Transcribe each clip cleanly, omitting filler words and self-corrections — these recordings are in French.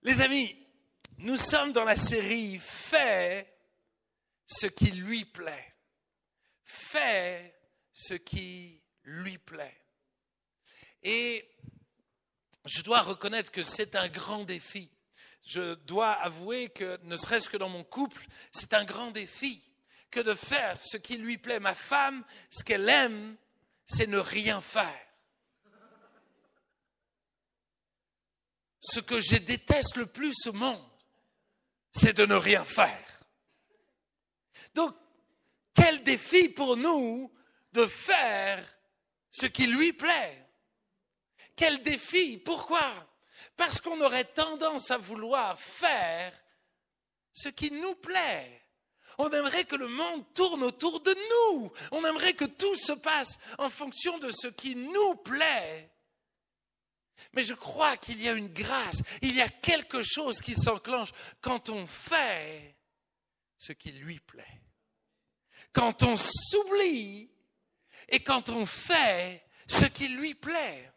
Les amis, nous sommes dans la série « Fais ce qui lui plaît ». Fais ce qui lui plaît. Et je dois reconnaître que c'est un grand défi. Je dois avouer que, ne serait-ce que dans mon couple, c'est un grand défi que de faire ce qui lui plaît. Ma femme, ce qu'elle aime, c'est ne rien faire. Ce que je déteste le plus au monde, c'est de ne rien faire. Donc, quel défi pour nous de faire ce qui lui plaît. Quel défi? Pourquoi? Parce qu'on aurait tendance à vouloir faire ce qui nous plaît. On aimerait que le monde tourne autour de nous. On aimerait que tout se passe en fonction de ce qui nous plaît. Mais je crois qu'il y a une grâce, il y a quelque chose qui s'enclenche quand on fait ce qui lui plaît. Quand on s'oublie et quand on fait ce qui lui plaît.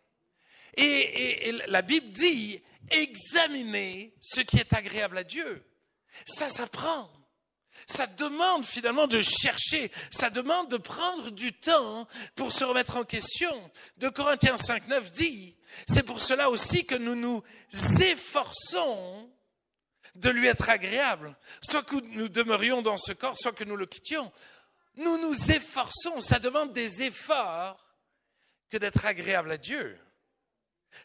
Et la Bible dit, examinez ce qui est agréable à Dieu. Ça s'apprend. Ça demande finalement de chercher, ça demande de prendre du temps pour se remettre en question. 2 Corinthiens 5,9 dit, c'est pour cela aussi que nous nous efforçons de lui être agréable. Soit que nous demeurions dans ce corps, soit que nous le quittions. Nous nous efforçons, ça demande des efforts que d'être agréable à Dieu.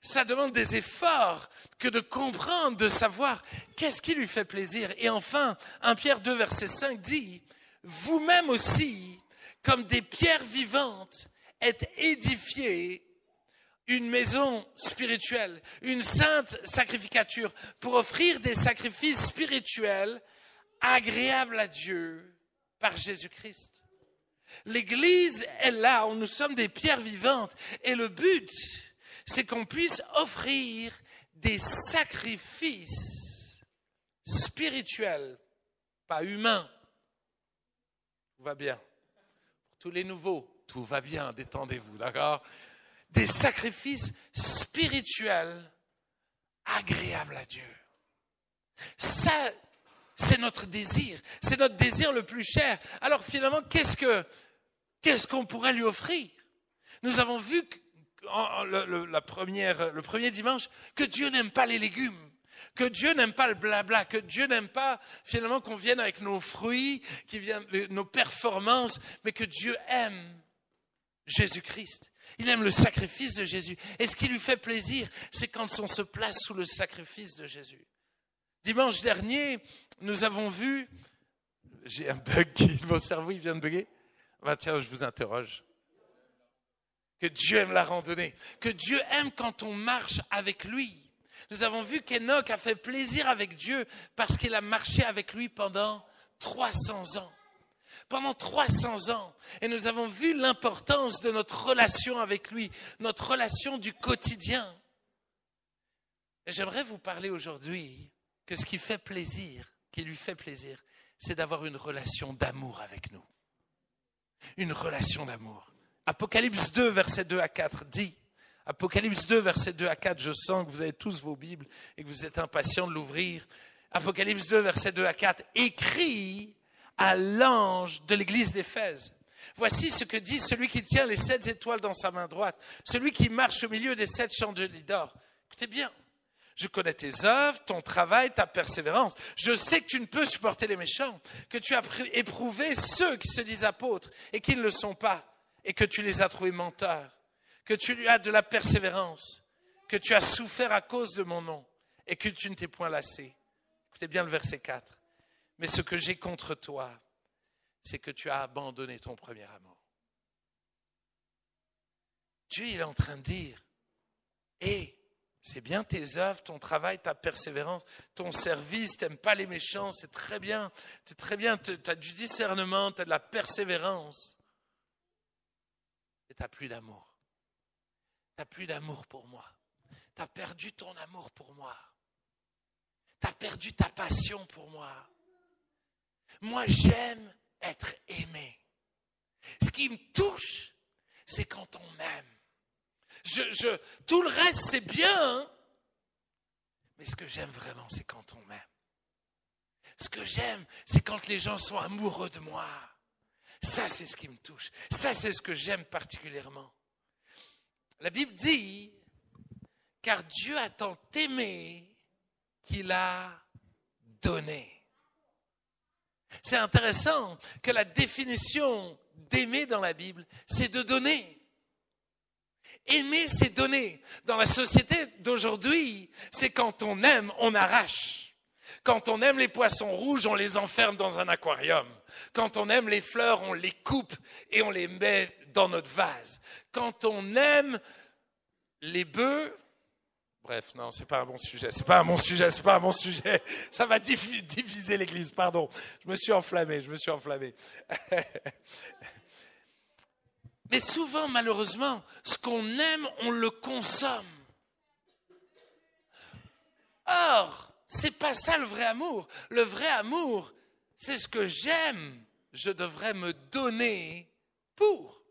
Ça demande des efforts que de comprendre, de savoir qu'est-ce qui lui fait plaisir. Et enfin, 1 Pierre 2, verset 5 dit, vous-même aussi, comme des pierres vivantes, êtes édifiés une maison spirituelle, une sainte sacrificature, pour offrir des sacrifices spirituels agréables à Dieu par Jésus-Christ. L'Église est là où nous sommes des pierres vivantes. Et le but, c'est qu'on puisse offrir des sacrifices spirituels, pas humains. Tout va bien. Pour tous les nouveaux, tout va bien, détendez-vous, d'accord? Des sacrifices spirituels agréables à Dieu. Ça, c'est notre désir. C'est notre désir le plus cher. Alors finalement, qu'est-ce qu'on pourrait lui offrir? Nous avons vu le premier dimanche que Dieu n'aime pas les légumes, que Dieu n'aime pas le blabla, que Dieu n'aime pas finalement qu'on vienne avec nos fruits, nos performances, mais que Dieu aime Jésus-Christ. Il aime le sacrifice de Jésus. Et ce qui lui fait plaisir, c'est quand on se place sous le sacrifice de Jésus. Dimanche dernier, nous avons vu... J'ai un bug, mon cerveau il vient de bugger. Tiens, je vous interroge. Que Dieu aime la randonnée, que Dieu aime quand on marche avec lui. Nous avons vu qu'Enoch a fait plaisir avec Dieu parce qu'il a marché avec lui pendant 300 ans. Pendant 300 ans. Et nous avons vu l'importance de notre relation avec lui, notre relation du quotidien. Et j'aimerais vous parler aujourd'hui que ce qui fait plaisir, qui lui fait plaisir, c'est d'avoir une relation d'amour avec nous. Une relation d'amour. Apocalypse 2, versets 2 à 4 dit, Apocalypse 2, versets 2 à 4, je sens que vous avez tous vos Bibles et que vous êtes impatients de l'ouvrir. Apocalypse 2, versets 2 à 4, écrit à l'ange de l'église d'Éphèse. Voici ce que dit celui qui tient les 7 étoiles dans sa main droite, celui qui marche au milieu des 7 chandeliers d'or. Écoutez bien, je connais tes œuvres, ton travail, ta persévérance. Je sais que tu ne peux supporter les méchants, que tu as éprouvé ceux qui se disent apôtres et qui ne le sont pas. Et que tu les as trouvés menteurs, que tu as de la persévérance, que tu as souffert à cause de mon nom et que tu ne t'es point lassé. Écoutez bien le verset 4. Mais ce que j'ai contre toi, c'est que tu as abandonné ton premier amour. Dieu, il est en train de dire, c'est bien tes œuvres, ton travail, ta persévérance, ton service, tu n'aimes pas les méchants, c'est très bien, tu as du discernement, tu as de la persévérance. Et tu n'as plus d'amour. Tu n'as plus d'amour pour moi. Tu as perdu ton amour pour moi. Tu as perdu ta passion pour moi. Moi, j'aime être aimé. Ce qui me touche, c'est quand on m'aime. Tout le reste, c'est bien, hein? Mais ce que j'aime vraiment, c'est quand on m'aime. Ce que j'aime, c'est quand les gens sont amoureux de moi. Ça, c'est ce qui me touche. Ça, c'est ce que j'aime particulièrement. La Bible dit, car Dieu a tant aimé qu'il a donné. C'est intéressant que la définition d'aimer dans la Bible, c'est de donner. Aimer, c'est donner. Dans la société d'aujourd'hui, c'est quand on aime, on arrache. Quand on aime les poissons rouges, on les enferme dans un aquarium. Quand on aime les fleurs, on les coupe et on les met dans notre vase. Quand on aime les bœufs, bref, non, c'est pas un bon sujet, c'est pas un bon sujet. Ça va diviser l'Église, pardon. Je me suis enflammé. Mais souvent, malheureusement, ce qu'on aime, on le consomme. Or, c'est pas ça le vrai amour. Le vrai amour, c'est ce que j'aime, je devrais me donner pour.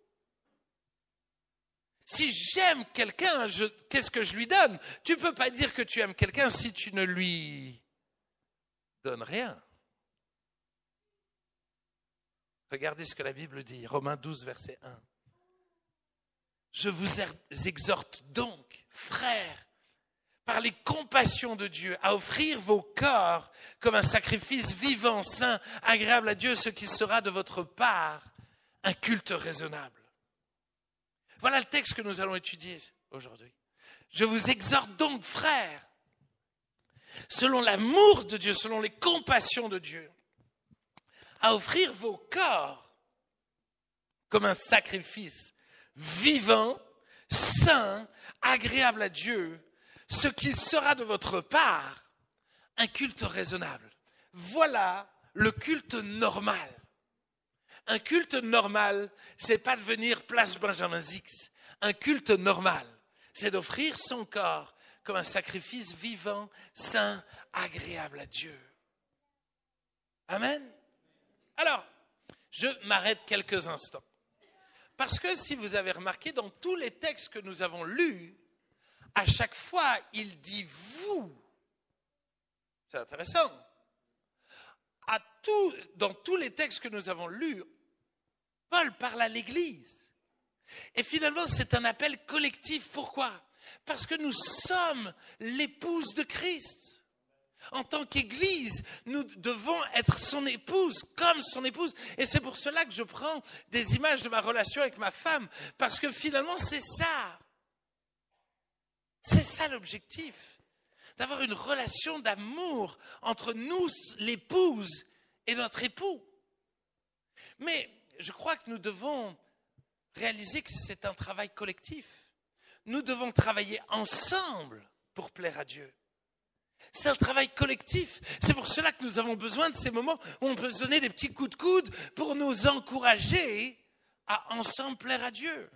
Si j'aime quelqu'un, qu'est-ce que je lui donne? Tu ne peux pas dire que tu aimes quelqu'un si tu ne lui donnes rien. Regardez ce que la Bible dit, Romains 12, verset 1. Je vous exhorte donc, frères, par les compassions de Dieu, à offrir vos corps comme un sacrifice vivant, saint, agréable à Dieu, ce qui sera de votre part un culte raisonnable. Voilà le texte que nous allons étudier aujourd'hui. Je vous exhorte donc, frères, selon l'amour de Dieu, selon les compassions de Dieu, à offrir vos corps comme un sacrifice vivant, saint, agréable à Dieu, ce qui sera de votre part un culte raisonnable. Voilà le culte normal. Un culte normal, c'est pas de venir place Benjamin Zix. Un culte normal, c'est d'offrir son corps comme un sacrifice vivant, saint, agréable à Dieu. Amen. Alors, je m'arrête quelques instants. Parce que si vous avez remarqué, dans tous les textes que nous avons lus, à chaque fois, il dit « vous ». C'est intéressant. Dans tous les textes que nous avons lus, Paul parle à l'Église. Et finalement, c'est un appel collectif. Pourquoi? Parce que nous sommes l'épouse de Christ. En tant qu'Église, nous devons être son épouse, comme son épouse. Et c'est pour cela que je prends des images de ma relation avec ma femme. Parce que finalement, c'est ça. C'est ça l'objectif. D'avoir une relation d'amour entre nous, l'épouse, et notre époux. Mais je crois que nous devons réaliser que c'est un travail collectif. Nous devons travailler ensemble pour plaire à Dieu. C'est un travail collectif. C'est pour cela que nous avons besoin de ces moments où on peut se donner des petits coups de coude pour nous encourager à ensemble plaire à Dieu.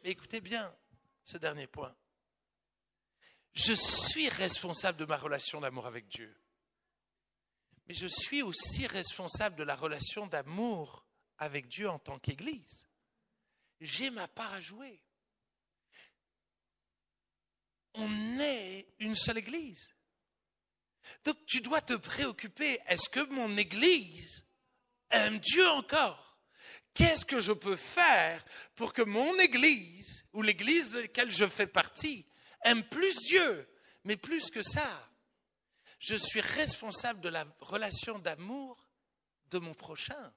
Mais écoutez bien ce dernier point. Je suis responsable de ma relation d'amour avec Dieu. Mais je suis aussi responsable de la relation d'amour avec Dieu en tant qu'Église. J'ai ma part à jouer. On est une seule Église. Donc tu dois te préoccuper, est-ce que mon Église aime Dieu encore? Qu'est-ce que je peux faire pour que mon Église, ou l'Église de laquelle je fais partie, aime plus Dieu? Mais plus que ça, je suis responsable de la relation d'amour de mon prochain.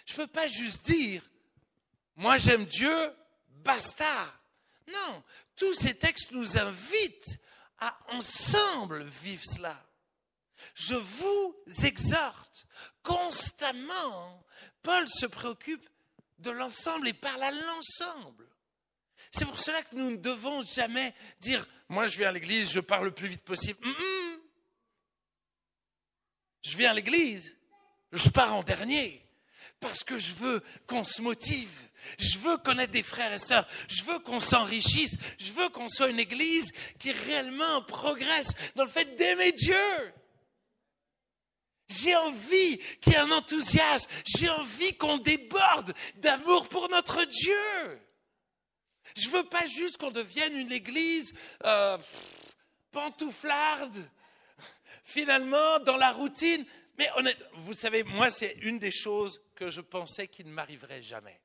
Je ne peux pas juste dire, moi j'aime Dieu, basta. Non, tous ces textes nous invitent à ensemble vivre cela. Je vous exhorte constamment. Paul se préoccupe de l'ensemble et parle à l'ensemble. C'est pour cela que nous ne devons jamais dire « moi je viens à l'église, je pars le plus vite possible ». Je viens à l'église, je pars en dernier parce que je veux qu'on se motive. Je veux connaître des frères et sœurs. Je veux qu'on s'enrichisse. Je veux qu'on soit une église qui réellement progresse dans le fait d'aimer Dieu. J'ai envie qu'il y ait un enthousiasme. J'ai envie qu'on déborde d'amour pour notre Dieu. Je ne veux pas juste qu'on devienne une église pantouflarde, finalement, dans la routine. Mais honnêtement, vous savez, moi, c'est une des choses que je pensais qui ne m'arriverait jamais.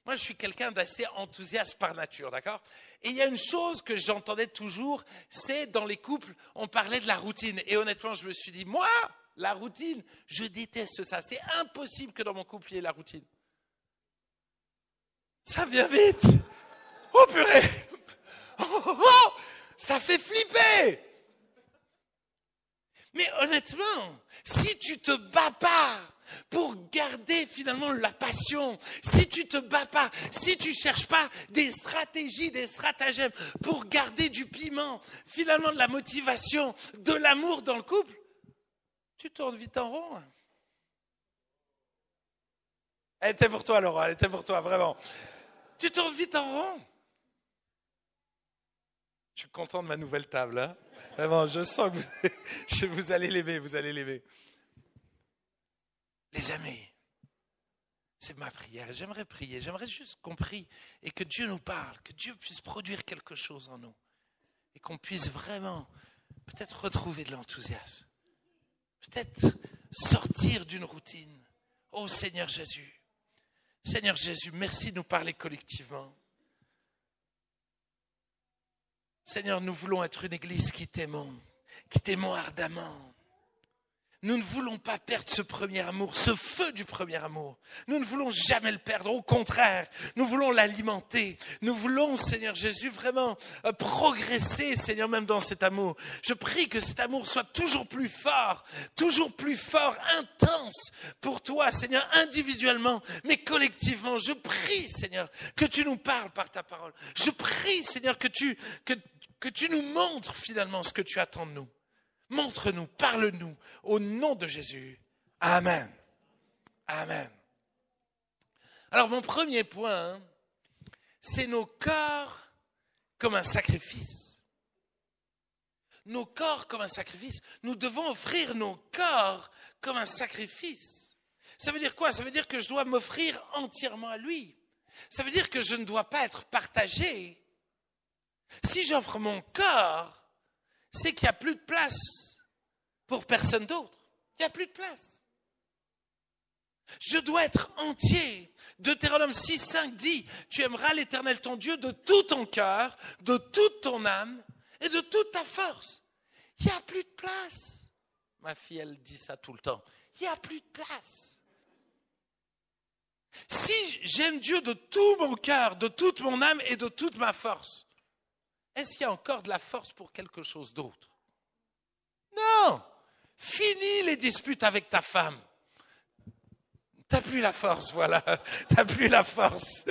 Moi, je suis quelqu'un d'assez enthousiaste par nature, d'accord? Et il y a une chose que j'entendais toujours, c'est dans les couples, on parlait de la routine. Et honnêtement, je me suis dit, moi, la routine, je déteste ça. C'est impossible que dans mon couple, il y ait la routine. Ça vient vite. Oh purée. Oh, ça fait flipper. Mais honnêtement, si tu te bats pas pour garder finalement la passion, si tu te bats pas, si tu cherches pas des stratégies, des stratagèmes pour garder du piment, finalement de la motivation, de l'amour dans le couple, tu tournes vite en rond. Elle était pour toi, Laura, elle était pour toi, vraiment. Tu tournes vite en rond. Je suis content de ma nouvelle table, hein. Vraiment, je sens que vous allez l'aimer, vous allez l'aimer. Les amis, c'est ma prière. J'aimerais prier, j'aimerais juste qu'on prie et que Dieu nous parle, que Dieu puisse produire quelque chose en nous et qu'on puisse vraiment peut-être retrouver de l'enthousiasme, peut-être sortir d'une routine. Oh Seigneur Jésus, merci de nous parler collectivement. Seigneur, nous voulons être une église qui t'aimons ardemment. Nous ne voulons pas perdre ce premier amour, ce feu du premier amour. Nous ne voulons jamais le perdre. Au contraire, nous voulons l'alimenter. Nous voulons, Seigneur Jésus, vraiment progresser, Seigneur, même dans cet amour. Je prie que cet amour soit toujours plus fort, intense pour toi, Seigneur, individuellement, mais collectivement. Je prie, Seigneur, que tu nous parles par ta parole. Je prie, Seigneur, que tu nous montres finalement ce que tu attends de nous. Montre-nous, parle-nous, au nom de Jésus. Amen. Amen. Alors, mon premier point, c'est nos corps comme un sacrifice. Nos corps comme un sacrifice. Nous devons offrir nos corps comme un sacrifice. Ça veut dire quoi? Ça veut dire que je dois m'offrir entièrement à lui. Ça veut dire que je ne dois pas être partagé. Si j'offre mon corps, c'est qu'il n'y a plus de place pour personne d'autre. Il n'y a plus de place. Je dois être entier. Deutéronome 6,5 dit, tu aimeras l'Éternel ton Dieu de tout ton cœur, de toute ton âme et de toute ta force. Il n'y a plus de place. Ma fille, elle dit ça tout le temps. Il n'y a plus de place. Si j'aime Dieu de tout mon cœur, de toute mon âme et de toute ma force, est-ce qu'il y a encore de la force pour quelque chose d'autre? Non! Finis les disputes avec ta femme. T'as plus la force, voilà. T'as plus la force.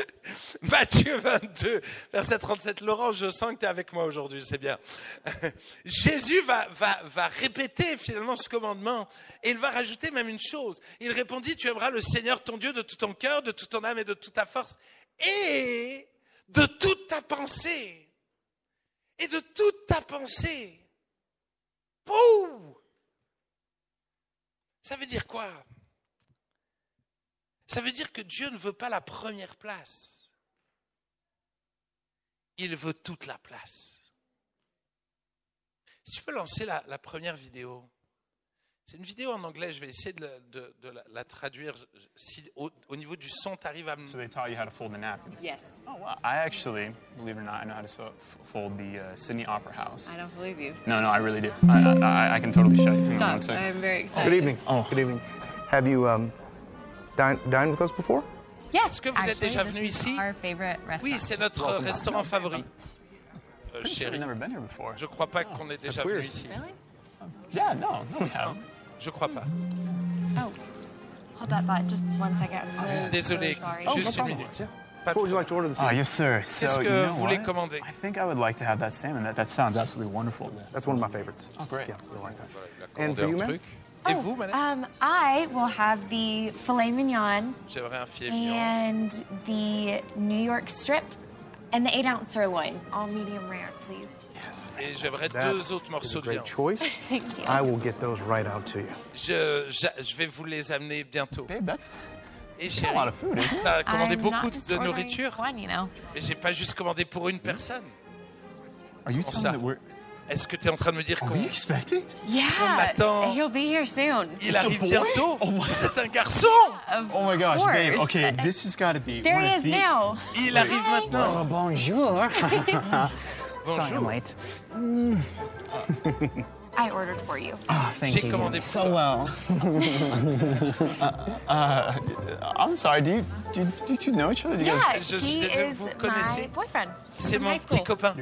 Matthieu 22, verset 37. Laurent, je sens que tu es avec moi aujourd'hui, c'est bien. Jésus va répéter finalement ce commandement et il va rajouter même une chose. Il répondit, tu aimeras le Seigneur ton Dieu de tout ton cœur, de toute ton âme et de toute ta force et de toute ta pensée. Et de toute ta pensée. Pouh! Ça veut dire quoi? Ça veut dire que Dieu ne veut pas la première place. Il veut toute la place. Si tu peux lancer la première vidéo. C'est une vidéo en anglais, je vais essayer de la traduire. Si au niveau du son, tu arrives à me... So they taught you how to fold the napkins? Yes. Oh, wow. I actually, believe it or not, I know how to fold the Sydney Opera House. I don't believe you. No, I really do. I can totally show you. Hang on one Stop. second. I'm very excited. Good evening. Oh. Good evening. Have you dined with us before? Yes. Est-ce que vous êtes déjà venu ici? Our favorite restaurant. Oui, c'est notre restaurant favori. Pretty sure Chérie, we've never been here before. je ne crois pas qu'on est déjà weird. venu ici. Really? Yeah, no, we haven't. Je ne crois pas. Oh. Hold that thought just one second. I'm really, Désolé, really sorry. Oh, juste no une problem. minute. Yeah. Pas de What would you like to order this evening? Yes, sir. Qu'est-ce So, que you know vous voulez what? commander? I think I would like to have that salmon. That sounds absolutely wonderful. That's one of my favorites. Oh, great. Yeah, you'll like that. Il a And commandé for you, un ma'am? truc. Et vous, madame? I will have the filet mignon J'aimerais un filet mignon. and the New York strip and the 8-ounce sirloin, all medium rare, please. Et j'aimerais That 2 autres is morceaux a de great viande. choice. Thank you. I will get those right out to you. Je vais vous les amener bientôt. Babe, that's Et a chérie, lot of food, isn't it? t'as commandé I'm beaucoup not just de ordering nourriture, one, you know. mais j'ai pas juste commandé pour une personne. Are you Pour telling ça. me that we're... Est-ce que tu es en train de me dire Are we expecting? Yeah, m'attend. he'll be here soon. il It's a arrive boy? bientôt? Oh my- C'est un garçon! Oh my gosh, babe. course. Okay, this has got to be There one he of is the... now. Il arrive maintenant. Oh, bonjour. Sorry I'm Bonjour. late. I ordered for you. Oh, thank J'ai you. commandé pour So toi. well. I'm sorry, do you two know each other? Do you Yeah, Je suis he désolé, is vous my connaissez? boyfriend. C'est from mon high petit school. copain.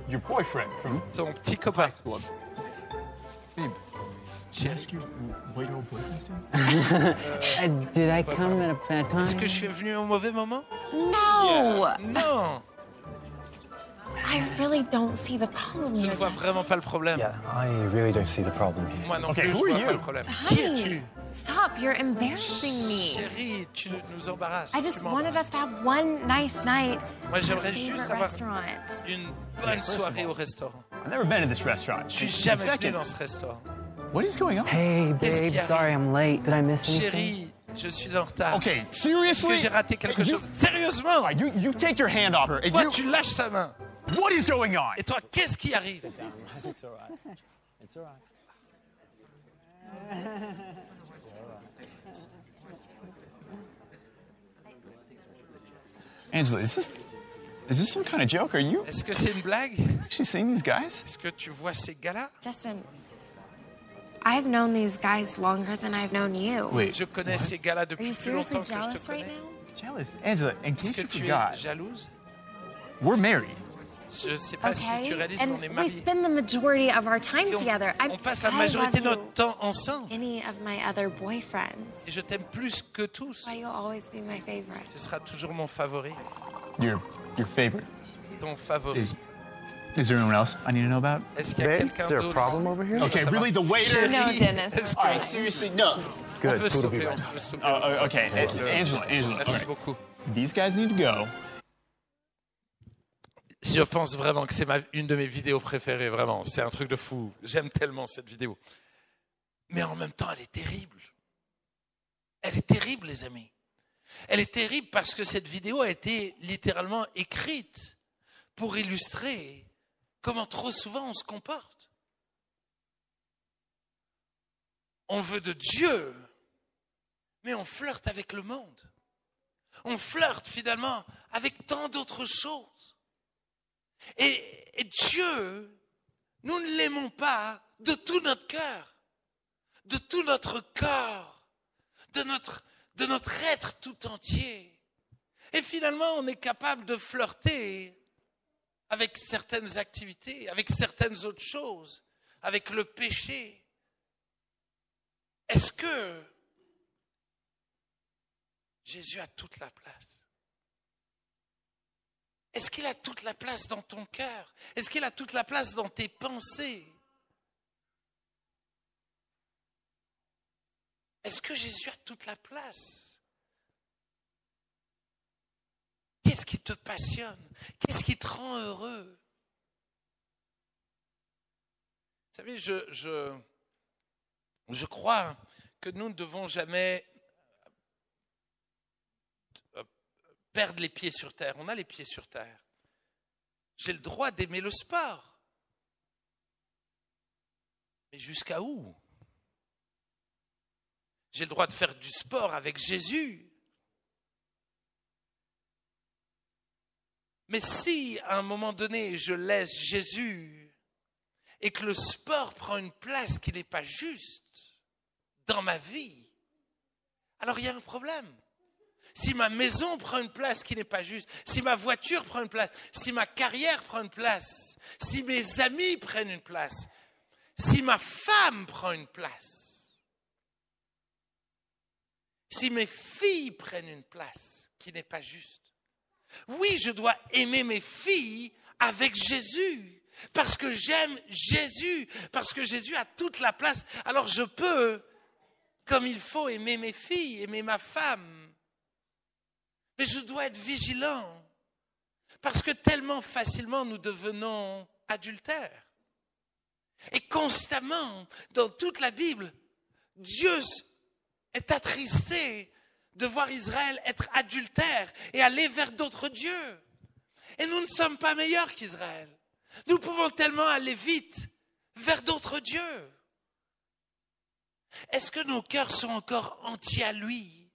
Your boyfriend from Ton petit copain. school. Babe, did you ask what your old boyfriend's doing? Did I come at a bad time? Est-ce que je suis venu au mauvais moment? No, Non! I really don't see the problem Je here, ne vois Justin. vraiment pas le problème. Yeah, I really don't see the problem here. Moi non Okay, plus, je who are vois you? pas le problème. Qui Honey, es-tu? stop, you're embarrassing me. Chérie, tu nous embarrasses. I just tu wanted m'embarrasses. us to have one nice night Moi, at j'aimerais your juste favorite avoir restaurant. une bonne soirée au restaurant. I've never been to this restaurant. Je suis And jamais venu second, dans ce restaurant. what is going on? Hey, Qu'est-ce babe. qui arrive? Sorry I'm late. Did I miss anything? Chérie, je suis en retard. Okay, Est-ce que seriously? j'ai raté quelque You- chose? Sérieusement? You take your hand off her. And Toi, you, tu lâches sa main. what is going on? Et toi, qu'est-ce qui arrive? It's all right. It's all right. Angela, is this some kind of joke? Are you Est-ce que c'est une blague? actually seeing these guys? Est-ce que tu vois ces gars-là? Justin, I've known these guys longer than I've known you. Wait, Je connais ces gars-là Are depuis you plus seriously longtemps que je jealous te right connais. now? jealous. Angela, in Est-ce case que you tu forgot, es jalouse? we're married. Je ne sais pas si tu Okay, réalises qu'on est and we mariés. spend the majority of our time Et together. on passe la majorité de I love notre temps ensemble. you, any of my other boyfriends. Et je t'aime plus que tous. Why you'll always be my favorite. Tu seras toujours mon favori. Your favorite. Ton favori. Is there anyone else I need to know about? Est-ce qu'il y a Babe, quelqu'un is there a d'autre? problem over here? Okay, Ça really, va. the waiter. No, Chérie, Dennis. est-ce All qu'on- right, seriously, no. on Good, peut food will be stopper, ready. on peut stopper. Okay, Angela. Merci Okay. beaucoup. These guys need to go. Je pense vraiment que c'est une de mes vidéos préférées, vraiment. C'est un truc de fou. J'aime tellement cette vidéo. Mais en même temps, elle est terrible. Elle est terrible, les amis. Elle est terrible parce que cette vidéo a été littéralement écrite pour illustrer comment trop souvent on se comporte. On veut de Dieu, mais on flirte avec le monde. On flirte finalement avec tant d'autres choses. Et Dieu, nous ne l'aimons pas de tout notre cœur, de tout notre corps, de notre être tout entier. Et finalement, on est capable de flirter avec certaines activités, avec certaines autres choses, avec le péché. Est-ce que Jésus a toute la place? Est-ce qu'il a toute la place dans ton cœur? Est-ce qu'il a toute la place dans tes pensées? Est-ce que Jésus a toute la place? Qu'est-ce qui te passionne? Qu'est-ce qui te rend heureux? Vous savez, je crois que nous ne devons jamais perdre les pieds sur terre. On a les pieds sur terre. J'ai le droit d'aimer le sport. Mais jusqu'à où? J'ai le droit de faire du sport avec Jésus. Mais si, à un moment donné, je laisse Jésus et que le sport prend une place qui n'est pas juste dans ma vie, alors il y a un problème. Si ma maison prend une place qui n'est pas juste, si ma voiture prend une place, si ma carrière prend une place, si mes amis prennent une place, si ma femme prend une place, si mes filles prennent une place qui n'est pas juste. Oui, je dois aimer mes filles avec Jésus, parce que j'aime Jésus, parce que Jésus a toute la place. Alors je peux, comme il faut, aimer mes filles, aimer ma femme. Mais je dois être vigilant, parce que tellement facilement nous devenons adultères. Et constamment, dans toute la Bible, Dieu est attristé de voir Israël être adultère et aller vers d'autres dieux. Et nous ne sommes pas meilleurs qu'Israël. Nous pouvons tellement aller vite vers d'autres dieux. Est-ce que nos cœurs sont encore entiers à lui?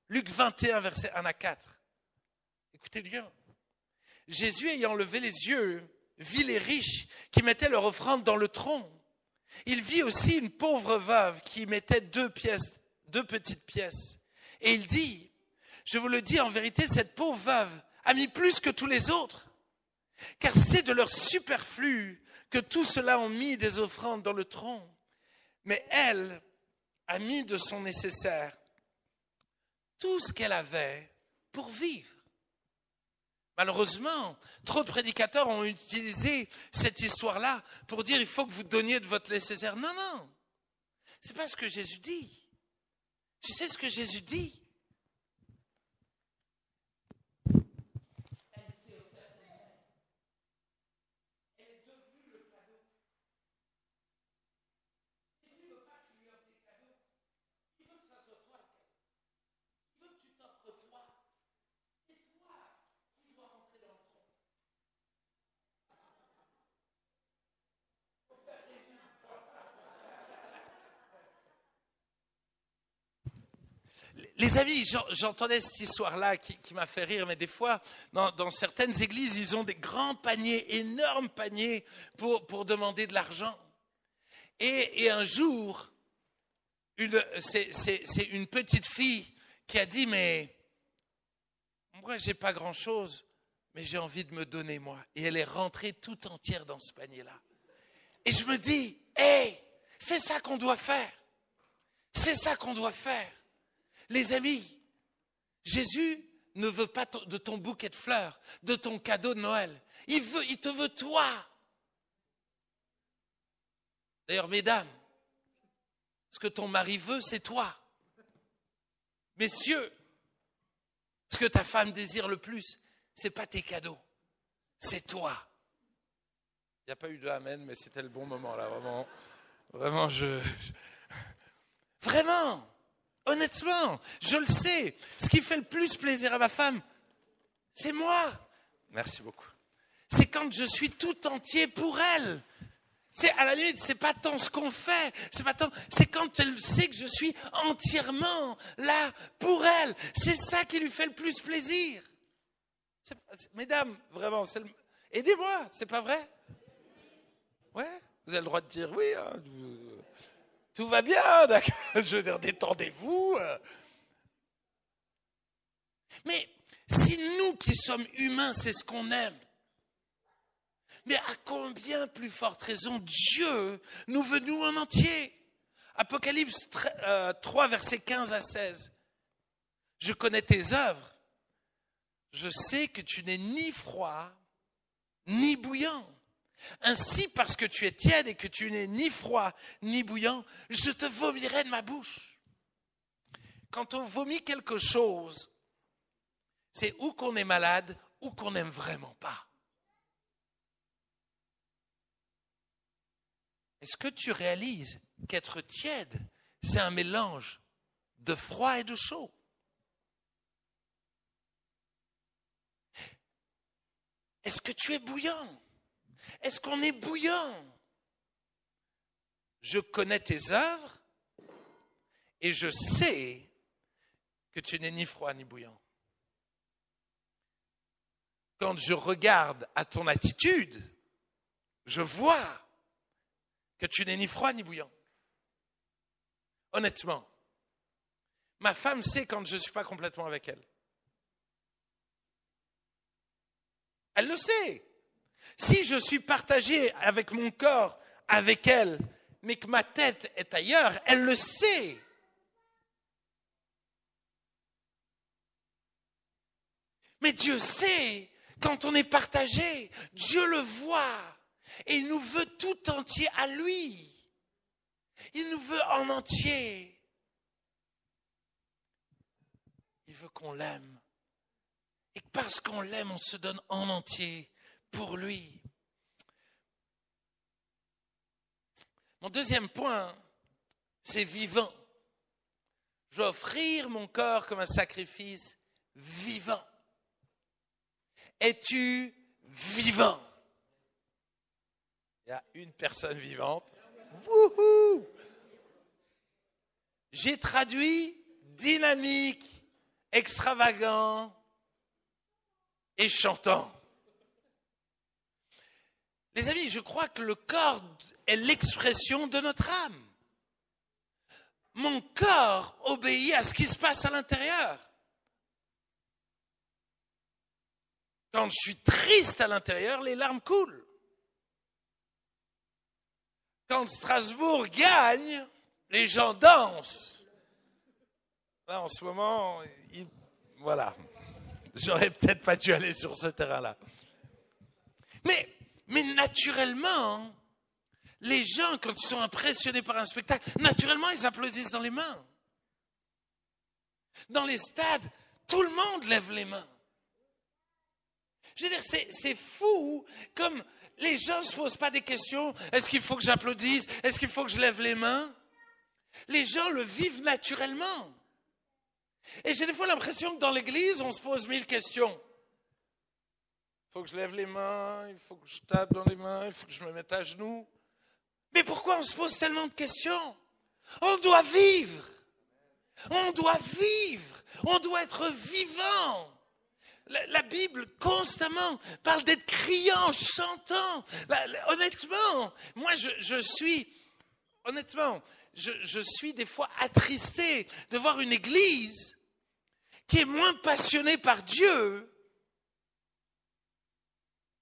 Luc 21, versets 1 à 4. Écoutez bien. Jésus, ayant levé les yeux, vit les riches qui mettaient leur offrande dans le tronc. Il vit aussi une pauvre veuve qui mettait deux petites pièces. Et il dit, je vous le dis en vérité, cette pauvre veuve a mis plus que tous les autres. Car c'est de leur superflu que tous ceux-là ont mis des offrandes dans le tronc. Mais elle a mis de son nécessaire tout ce qu'elle avait pour vivre. Malheureusement, trop de prédicateurs ont utilisé cette histoire-là pour dire il faut que vous donniez de votre nécessaire. Non, non, c'est pas ce que Jésus dit. Tu sais ce que Jésus dit? Les amis, j'entendais cette histoire-là qui m'a fait rire, mais des fois, dans certaines églises, ils ont des grands paniers, énormes paniers pour demander de l'argent. Et un jour, c'est une petite fille qui a dit, mais moi, j'ai pas grand-chose, mais j'ai envie de me donner, moi. Et elle est rentrée tout entière dans ce panier-là. Et je me dis, hey, c'est ça qu'on doit faire. C'est ça qu'on doit faire. Les amis, Jésus ne veut pas de ton bouquet de fleurs, de ton cadeau de Noël. Il te veut toi. D'ailleurs, mesdames, ce que ton mari veut, c'est toi. Messieurs, ce que ta femme désire le plus, c'est pas tes cadeaux, c'est toi. Il n'y a pas eu de amen, mais c'était le bon moment là, vraiment. Vraiment, vraiment. Honnêtement, je le sais, ce qui fait le plus plaisir à ma femme, c'est moi. Merci beaucoup. C'est quand je suis tout entier pour elle. C'est à la limite, c'est pas tant ce qu'on fait, c'est quand elle sait que je suis entièrement là pour elle. C'est ça qui lui fait le plus plaisir. Mesdames, vraiment, aidez-moi, c'est pas vrai? Ouais, vous avez le droit de dire oui. Hein, tout va bien, d'accord. Je veux dire, détendez-vous. Mais si nous qui sommes humains, c'est ce qu'on aime, mais à combien plus forte raison Dieu nous veut nous en entier? Apocalypse 3, versets 15 à 16. Je connais tes œuvres. Je sais que tu n'es ni froid, ni bouillant. Ainsi, parce que tu es tiède et que tu n'es ni froid ni bouillant, je te vomirai de ma bouche. Quand on vomit quelque chose, c'est ou qu'on est malade ou qu'on n'aime vraiment pas. Est-ce que tu réalises qu'être tiède, c'est un mélange de froid et de chaud? Est-ce que tu es bouillant? Est-ce qu'on est bouillant? Je connais tes œuvres et je sais que tu n'es ni froid ni bouillant. Quand je regarde à ton attitude, je vois que tu n'es ni froid ni bouillant. Honnêtement, ma femme sait quand je ne suis pas complètement avec elle. Elle le sait. Si je suis partagé avec mon corps, avec elle, mais que ma tête est ailleurs, elle le sait. Mais Dieu sait, quand on est partagé, Dieu le voit. Et il nous veut tout entier à lui. Il nous veut en entier. Il veut qu'on l'aime. Et parce qu'on l'aime, on se donne en entier pour lui. Mon deuxième point, c'est vivant. Je vais offrir mon corps comme un sacrifice vivant. Es-tu vivant? Il y a une personne vivante. Wouhou! J'ai traduit dynamique, extravagant et chantant. Les amis, je crois que le corps est l'expression de notre âme. Mon corps obéit à ce qui se passe à l'intérieur. Quand je suis triste à l'intérieur, les larmes coulent. Quand Strasbourg gagne, les gens dansent. Là, en ce moment, voilà. J'aurais peut-être pas dû aller sur ce terrain-là. Mais naturellement, les gens, quand ils sont impressionnés par un spectacle, naturellement, ils applaudissent dans les mains. Dans les stades, tout le monde lève les mains. Je veux dire, c'est fou, comme les gens ne se posent pas des questions. Est-ce qu'il faut que j'applaudisse? Est-ce qu'il faut que je lève les mains? Les gens le vivent naturellement. Et j'ai des fois l'impression que dans l'église, on se pose 1000 questions. Il faut que je lève les mains, il faut que je tape dans les mains, il faut que je me mette à genoux. Mais pourquoi on se pose tellement de questions? On doit vivre. On doit vivre. On doit être vivant. La Bible, constamment, parle d'être criant, chantant. Honnêtement, moi, je suis des fois attristé de voir une église qui est moins passionnée par Dieu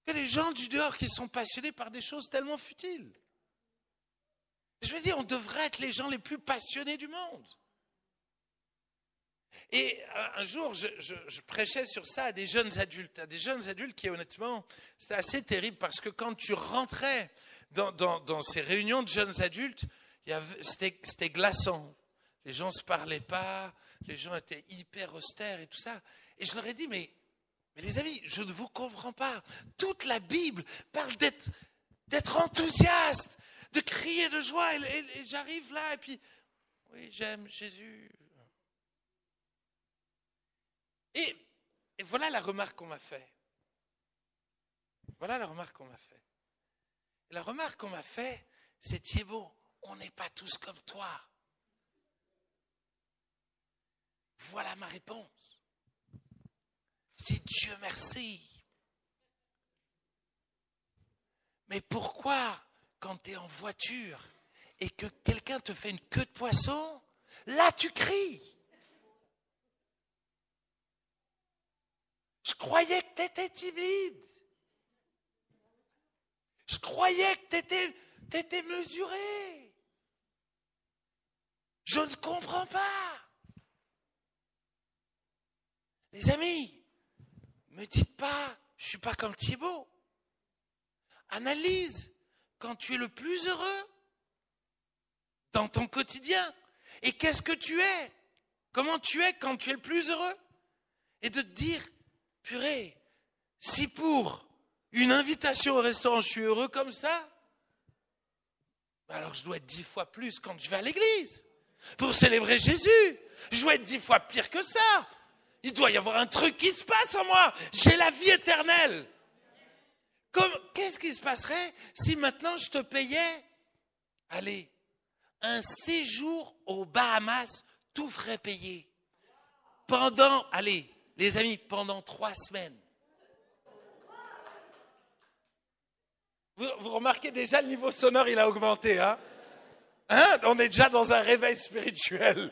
que les gens du dehors qui sont passionnés par des choses tellement futiles. Je veux dire, on devrait être les gens les plus passionnés du monde. Et un jour, je prêchais sur ça à des jeunes adultes qui, honnêtement, c'était assez terrible parce que quand tu rentrais dans ces réunions de jeunes adultes, c'était glaçant. Les gens ne se parlaient pas, les gens étaient hyper austères et tout ça. Et je leur ai dit, mais les amis, je ne vous comprends pas. Toute la Bible parle d'être enthousiaste, de crier de joie. Et j'arrive là et puis, oui, j'aime Jésus. Et voilà la remarque qu'on m'a fait. Voilà la remarque qu'on m'a fait. Et la remarque qu'on m'a fait, c'est Thibaut, on n'est pas tous comme toi. Voilà ma réponse. Je dis Dieu merci. Mais pourquoi, quand tu es en voiture et que quelqu'un te fait une queue de poisson, là tu cries? Je croyais que tu étais timide. Je croyais que tu étais mesuré. Je ne comprends pas. Les amis, ne me dites pas, je ne suis pas comme Thibaut. Analyse quand tu es le plus heureux dans ton quotidien. Et qu'est-ce que tu es? Comment tu es quand tu es le plus heureux? Et de te dire, purée, si pour une invitation au restaurant, je suis heureux comme ça, alors je dois être 10 fois plus quand je vais à l'église. Pour célébrer Jésus, je dois être 10 fois pire que ça. Il doit y avoir un truc qui se passe en moi. J'ai la vie éternelle. Qu'est-ce qui se passerait si maintenant je te payais, allez, un séjour aux Bahamas, tout frais payé, pendant, allez, les amis, pendant 3 semaines. Vous remarquez déjà le niveau sonore, il a augmenté, hein? On est déjà dans un réveil spirituel.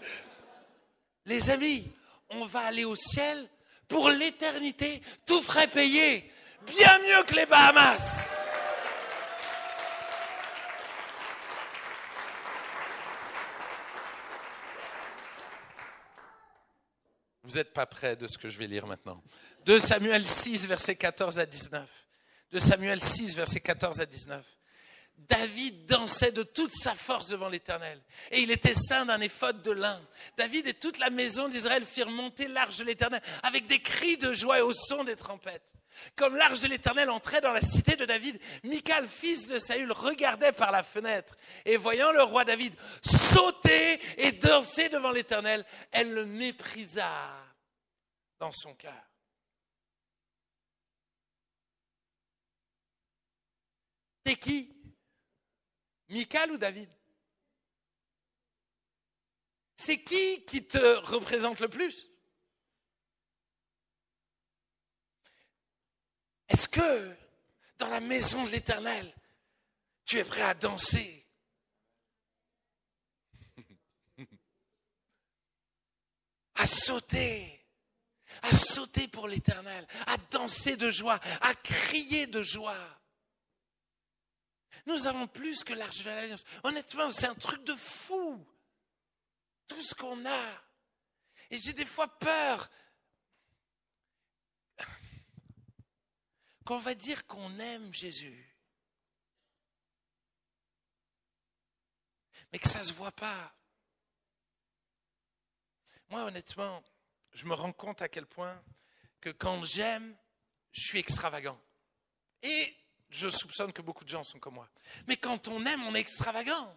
Les amis, on va aller au ciel pour l'éternité, tout frais payé, bien mieux que les Bahamas. Vous n'êtes pas prêts de ce que je vais lire maintenant. 2 Samuel 6, versets 14 à 19. 2 Samuel 6, versets 14 à 19. David dansait de toute sa force devant l'Éternel, et il était ceint d'un éphod de lin. David et toute la maison d'Israël firent monter l'arche de l'Éternel avec des cris de joie et au son des trompettes. Comme l'arche de l'Éternel entrait dans la cité de David, Michal, fils de Saül, regardait par la fenêtre, et voyant le roi David sauter et danser devant l'Éternel, elle le méprisa dans son cœur. T'es qui? Michal ou David? C'est qui te représente le plus? Est-ce que dans la maison de l'Éternel, tu es prêt à danser? À sauter pour l'Éternel, à danser de joie, à crier de joie. Nous avons plus que l'arche de l'Alliance. Honnêtement, c'est un truc de fou. Tout ce qu'on a. Et j'ai des fois peur qu'on va dire qu'on aime Jésus, mais que ça ne se voit pas. Moi, honnêtement, je me rends compte à quel point que quand j'aime, je suis extravagant. Et je soupçonne que beaucoup de gens sont comme moi. Mais quand on aime, on est extravagant.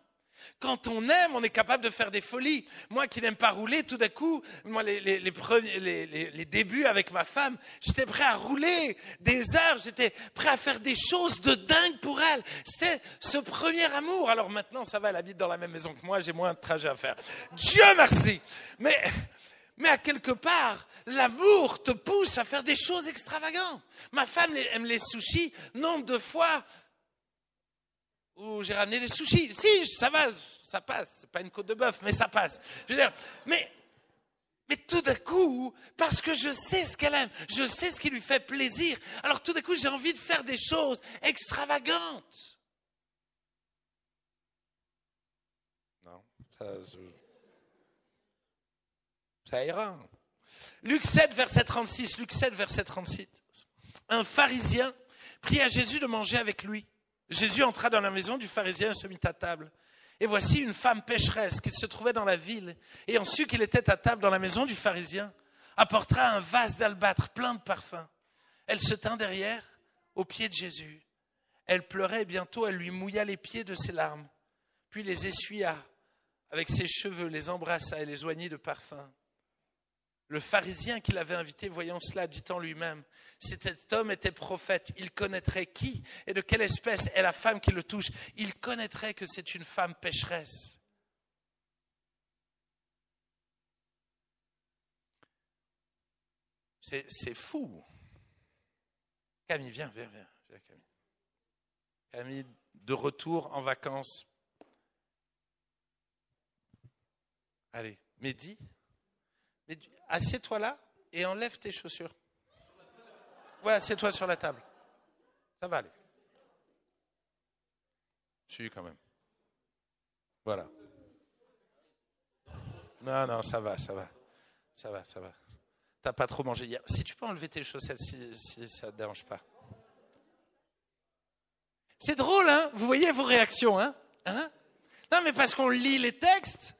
Quand on aime, on est capable de faire des folies. Moi qui n'aime pas rouler, tout d'un coup, moi les débuts avec ma femme, j'étais prêt à rouler des heures, j'étais prêt à faire des choses de dingue pour elle. C'était ce premier amour. Alors maintenant, ça va, elle habite dans la même maison que moi, j'ai moins de trajet à faire. Dieu merci. Mais à quelque part, l'amour te pousse à faire des choses extravagantes. Ma femme aime les sushis, nombre de fois où j'ai ramené les sushis. Si, ça va, ça passe. C'est pas une côte de bœuf, mais ça passe. Je veux dire, mais tout d'un coup, parce que je sais ce qu'elle aime, je sais ce qui lui fait plaisir, alors tout d'un coup, j'ai envie de faire des choses extravagantes. Non, ça ira. Luc 7, verset 36. Luc 7, verset 36. Un pharisien prie à Jésus de manger avec lui. Jésus entra dans la maison du pharisien et se mit à table. Et voici une femme pécheresse qui se trouvait dans la ville, ayant su qu'il était à table dans la maison du pharisien, apporta un vase d'albâtre plein de parfums. Elle se tint derrière, aux pieds de Jésus. Elle pleurait et bientôt elle lui mouilla les pieds de ses larmes, puis les essuya avec ses cheveux, les embrassa et les oignit de parfum. Le pharisien qui l'avait invité, voyant cela, dit en lui-même, si cet homme était prophète, il connaîtrait qui et de quelle espèce est la femme qui le touche. Il connaîtrait que c'est une femme pécheresse. C'est fou. Camille, viens, Camille. Camille, de retour en vacances. Allez, Mehdi. Assieds-toi là et enlève tes chaussures. Ouais, assieds-toi sur la table. Ça va aller. Si, quand même. Voilà. Non, ça va. T'as pas trop mangé hier. Si tu peux enlever tes chaussettes, si ça ne te dérange pas. C'est drôle, hein? Vous voyez vos réactions, hein? Non, mais parce qu'on lit les textes,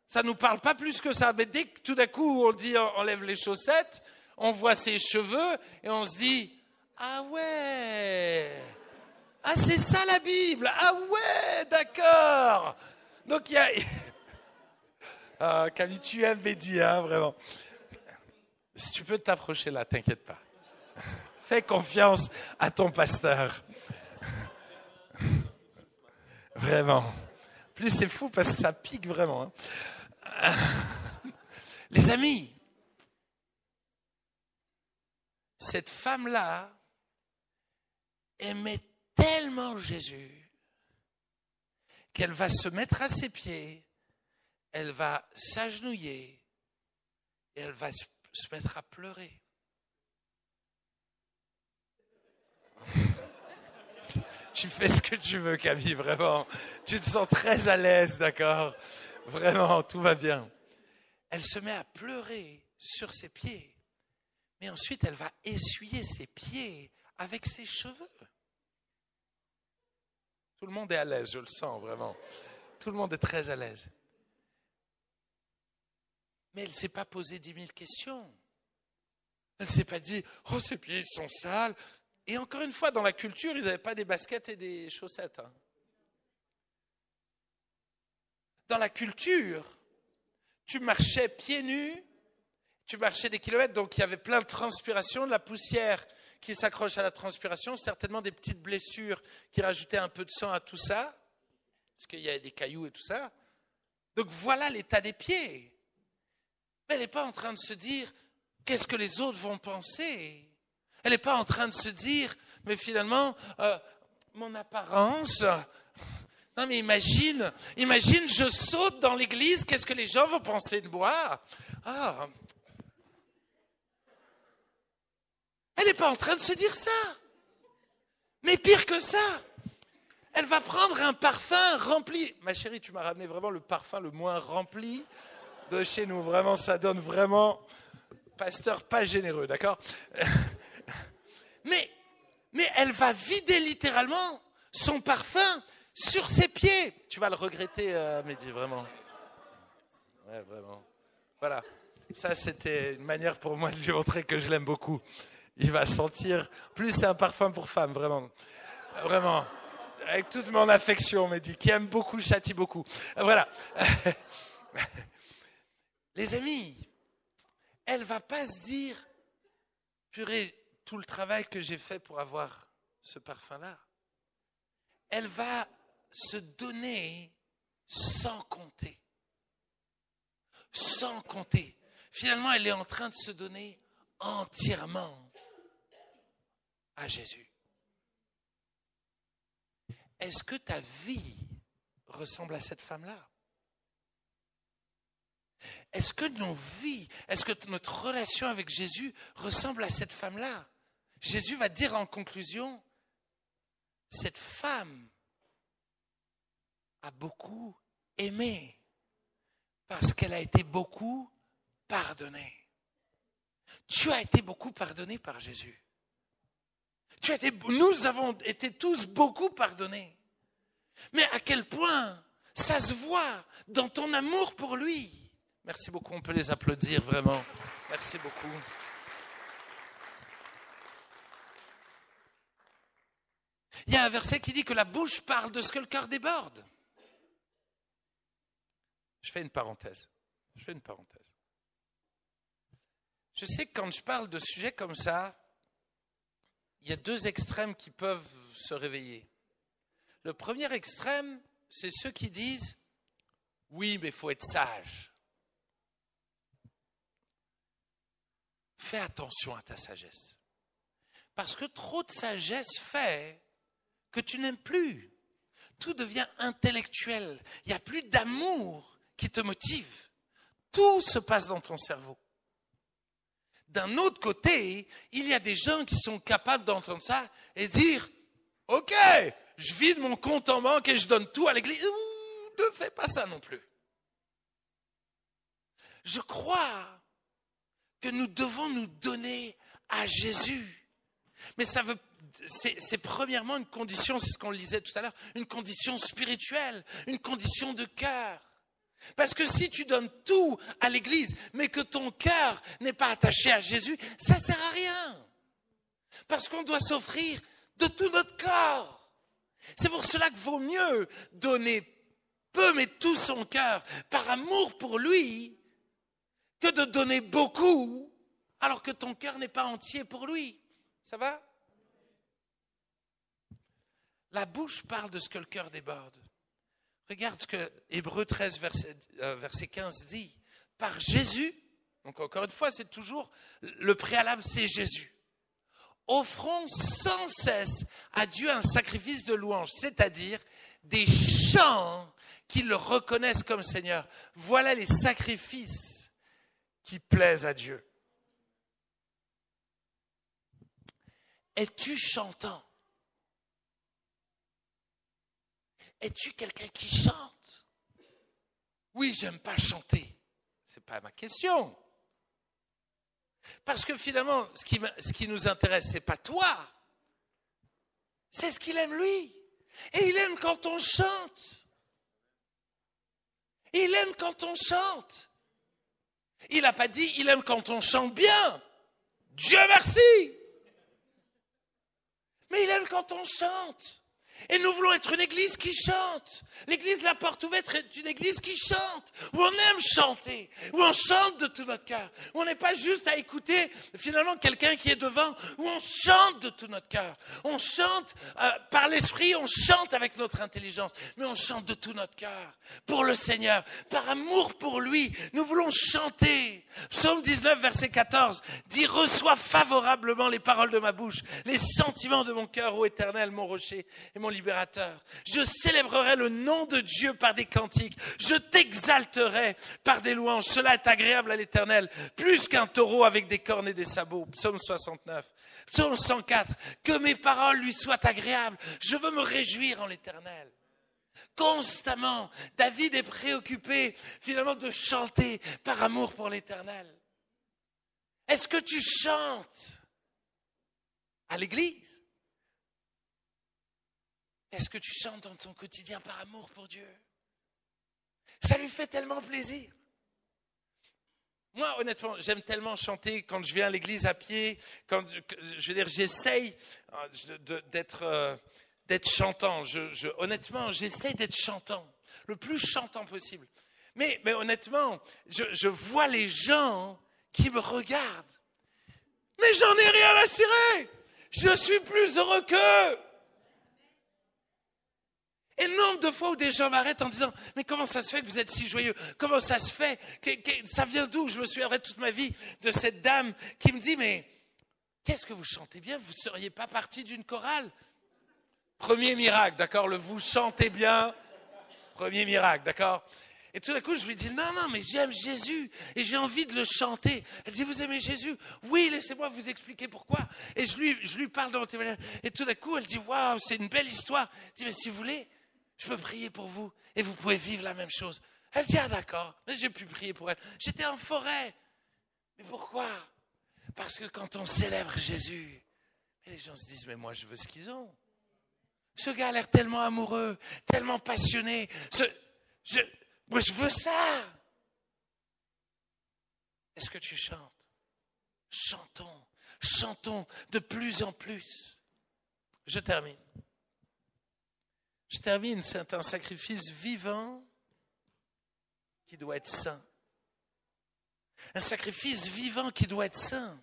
ça ne nous parle pas plus que ça. Mais dès que tout d'un coup, on dit enlève les chaussettes, on voit ses cheveux et on se dit ah ouais, ah c'est ça la Bible, ah ouais, d'accord. Donc il y a... Ah, Camille, tu aimes Mehdi, hein, vraiment. Si tu peux t'approcher là, t'inquiète pas. Fais confiance à ton pasteur. Vraiment. Plus c'est fou parce que ça pique vraiment. Hein. Les amis, cette femme-là aimait tellement Jésus qu'elle va se mettre à ses pieds, elle va s'agenouiller et elle va se mettre à pleurer. Tu fais ce que tu veux, Camille, vraiment. Tu te sens très à l'aise, d'accord? Vraiment, tout va bien. Elle se met à pleurer sur ses pieds. Mais ensuite, elle va essuyer ses pieds avec ses cheveux. Tout le monde est à l'aise, je le sens, vraiment. Tout le monde est très à l'aise. Mais elle ne s'est pas posé 10 000 questions. Elle ne s'est pas dit « Oh, ses pieds sont sales ». Et encore une fois, dans la culture, ils n'avaient pas des baskets et des chaussettes. Hein. Dans la culture, tu marchais pieds nus, tu marchais des kilomètres, donc il y avait plein de transpiration, de la poussière qui s'accroche à la transpiration, certainement des petites blessures qui rajoutaient un peu de sang à tout ça. parce qu'il y a des cailloux et tout ça. Donc voilà l'état des pieds. Mais elle n'est pas en train de se dire, qu'est-ce que les autres vont penser? Elle n'est pas en train de se dire, mais finalement, mon apparence... Non mais imagine, je saute dans l'église, qu'est-ce que les gens vont penser de moi? Ah. Elle n'est pas en train de se dire ça. Mais pire que ça, elle va prendre un parfum rempli. Ma chérie, tu m'as ramené vraiment le parfum le moins rempli de chez nous. Vraiment, ça donne vraiment pasteur pas généreux, d'accord? Mais elle va vider littéralement son parfum sur ses pieds. Tu vas le regretter, Mehdi, vraiment. Ouais, vraiment. Voilà. Ça, c'était une manière pour moi de lui montrer que je l'aime beaucoup. Il va sentir... Plus, c'est un parfum pour femme, vraiment. Vraiment. Avec toute mon affection, Mehdi, qui aime beaucoup, châtie beaucoup. Voilà. Les amis, elle ne va pas se dire, purée, tout le travail que j'ai fait pour avoir ce parfum-là. Elle va se donner sans compter. Sans compter. Finalement, elle est en train de se donner entièrement à Jésus. Est-ce que ta vie ressemble à cette femme-là? Est-ce que nos vies, est-ce que notre relation avec Jésus ressemble à cette femme-là? Jésus va dire en conclusion, cette femme a beaucoup aimé parce qu'elle a été beaucoup pardonnée. Tu as été beaucoup pardonné par Jésus. Nous avons été tous beaucoup pardonnés. Mais à quel point ça se voit dans ton amour pour lui. Merci beaucoup, on peut les applaudir vraiment. Merci beaucoup. Il y a un verset qui dit que la bouche parle de ce que le cœur déborde. Je fais une parenthèse. Je sais que quand je parle de sujets comme ça, il y a deux extrêmes qui peuvent se réveiller. Le premier extrême, c'est ceux qui disent « Oui, mais il faut être sage. » Fais attention à ta sagesse. Parce que trop de sagesse fait que tu n'aimes plus. Tout devient intellectuel. Il n'y a plus d'amour qui te motive. Tout se passe dans ton cerveau. D'un autre côté, il y a des gens qui sont capables d'entendre ça et dire « Ok, je vide mon compte en banque et je donne tout à l'église. » Ne fais pas ça non plus. Je crois que nous devons nous donner à Jésus. Mais c'est premièrement une condition, c'est ce qu'on le disait tout à l'heure, une condition spirituelle, une condition de cœur. Parce que si tu donnes tout à l'église, mais que ton cœur n'est pas attaché à Jésus, ça ne sert à rien. Parce qu'on doit s'offrir de tout notre corps. C'est pour cela qu'il vaut mieux donner peu, mais tout son cœur, par amour pour lui, que de donner beaucoup, alors que ton cœur n'est pas entier pour lui. Ça va? La bouche parle de ce que le cœur déborde. Regarde ce que Hébreux 13, verset 15 dit. Par Jésus, donc encore une fois, c'est toujours le préalable, c'est Jésus. Offrons sans cesse à Dieu un sacrifice de louange, c'est-à-dire des chants qui le reconnaissent comme Seigneur. Voilà les sacrifices qui plaisent à Dieu. Es-tu chantant? Es-tu quelqu'un qui chante? Oui, j'aime pas chanter. C'est pas ma question. Parce que finalement, ce qui nous intéresse, c'est pas toi. C'est ce qu'il aime lui. Et il aime quand on chante. Il aime quand on chante. Il n'a pas dit, il aime quand on chante bien. Dieu merci. Mais il aime quand on chante. Et nous voulons être une église qui chante. L'église La Porte Ouverte est une église qui chante, où on aime chanter, où on chante de tout notre cœur, où on n'est pas juste à écouter finalement quelqu'un qui est devant, où on chante de tout notre cœur. On chante par l'esprit, on chante avec notre intelligence, mais on chante de tout notre cœur, pour le Seigneur, par amour pour lui. Nous voulons chanter. Psaume 19, verset 14, dit « Reçois favorablement les paroles de ma bouche, les sentiments de mon cœur, ô Éternel, mon rocher et mon libérateur. Je célébrerai le nom de Dieu par des cantiques. Je t'exalterai par des louanges. Cela est agréable à l'Éternel, plus qu'un taureau avec des cornes et des sabots. » Psaume 69. Psaume 104. Que mes paroles lui soient agréables. Je veux me réjouir en l'Éternel. Constamment, David est préoccupé finalement de chanter par amour pour l'Éternel. Est-ce que tu chantes à l'église? Est-ce que tu chantes dans ton quotidien par amour pour Dieu? Ça lui fait tellement plaisir. Moi, honnêtement, j'aime tellement chanter quand je viens à l'église à pied. J'essaye d'être chantant. Honnêtement, j'essaye d'être chantant, le plus chantant possible. Mais honnêtement, je vois les gens qui me regardent. Mais j'en ai rien à cirer. Je suis plus heureux qu'eux. Et le nombre de fois où des gens m'arrêtent en disant « Mais comment ça se fait que vous êtes si joyeux? Comment ça se fait? Ça vient d'où ?» Je me souviendrai toute ma vie de cette dame qui me dit « Mais qu'est-ce que vous chantez bien? Vous ne seriez pas partie d'une chorale ?» Premier miracle, d'accord? Le vous chantez bien, premier miracle, d'accord? Et tout d'un coup, je lui dis « Non, mais j'aime Jésus et j'ai envie de le chanter. » Elle dit « Vous aimez Jésus? » « Oui, laissez-moi vous expliquer pourquoi. » Et je lui parle de mon témoignage. Et tout d'un coup, elle dit « Waouh, c'est une belle histoire. » Je dis « Mais si vous voulez, je peux prier pour vous et vous pouvez vivre la même chose. » Elle dit « Ah d'accord. » Mais j'ai pu prier pour elle. J'étais en forêt. Mais pourquoi? Parce que quand on célèbre Jésus, les gens se disent « Mais moi, je veux ce qu'ils ont. Ce gars a l'air tellement amoureux, tellement passionné. Moi, je veux ça. » Est-ce que tu chantes? Chantons. Chantons de plus en plus. Je termine. C'est un sacrifice vivant qui doit être saint. Un sacrifice vivant qui doit être saint.